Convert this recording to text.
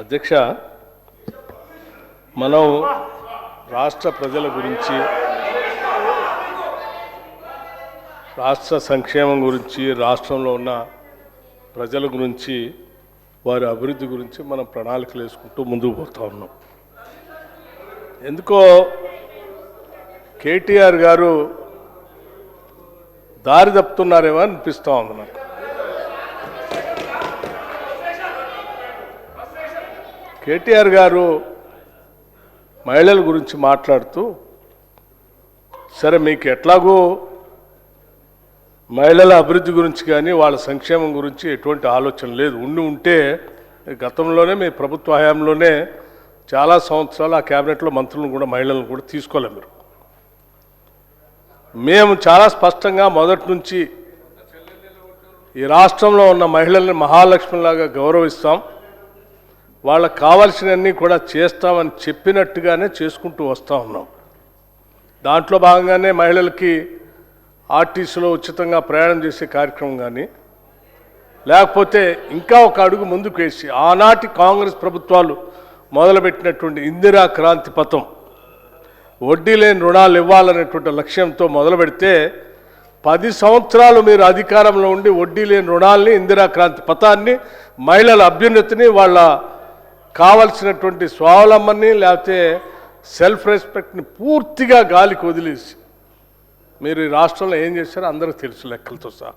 అధ్యక్ష, మనం రాష్ట్ర ప్రజల గురించి, రాష్ట్ర సంక్షేమం గురించి, రాష్ట్రంలో ఉన్న ప్రజల గురించి, వారి అభివృద్ధి గురించి మనం ప్రణాళికలు వేసుకుంటూ ముందుకు పోతా ఉన్నాం. ఎందుకో కేటీఆర్ గారు దారి తప్పుతున్నారేమో అనిపిస్తూ ఉంది నాకు. కేటీఆర్ గారు మహిళల గురించి మాట్లాడుతూ, సరే మీకు ఎట్లాగూ మహిళల అభివృద్ధి గురించి కానీ వాళ్ళ సంక్షేమం గురించి ఎటువంటి ఆలోచన లేదు, ఉంటే గతంలోనే మీ ప్రభుత్వ హయాంలోనే చాలా సంవత్సరాలు ఆ క్యాబినెట్లో మంత్రులను కూడా మహిళలను కూడా తీసుకోలేము. మీరు మేము చాలా స్పష్టంగా మొదటి నుంచి ఈ రాష్ట్రంలో ఉన్న మహిళల్ని మహాలక్ష్మిలాగా గౌరవిస్తాం, వాళ్ళకు కావాల్సినవన్నీ కూడా చేస్తామని చెప్పినట్టుగానే చేసుకుంటూ వస్తూ ఉన్నాం. దాంట్లో భాగంగానే మహిళలకి ఆర్టీసీలో ఉచితంగా ప్రయాణం చేసే కార్యక్రమం కానీ, లేకపోతే ఇంకా ఒక అడుగు ముందుకు వేసి ఆనాటి కాంగ్రెస్ ప్రభుత్వాలు మొదలుపెట్టినటువంటి ఇందిరా క్రాంతి పథం, వడ్డీ లేని రుణాలు ఇవ్వాలనేటువంటి లక్ష్యంతో మొదలు పెడితే 10 సంవత్సరాలు మీరు అధికారంలో ఉండి వడ్డీ లేని రుణాలని, ఇందిరా క్రాంతి పథాన్ని, మహిళల అభ్యున్నతిని, వాళ్ళ కావలసినటువంటి స్వావలంబనని లేకపోతే సెల్ఫ్ రెస్పెక్ట్ని పూర్తిగా గాలికి వదిలేసి మీరు ఈ రాష్ట్రంలో ఏం చేశారో అందరికీ తెలుసు, లెక్కలతో సహా.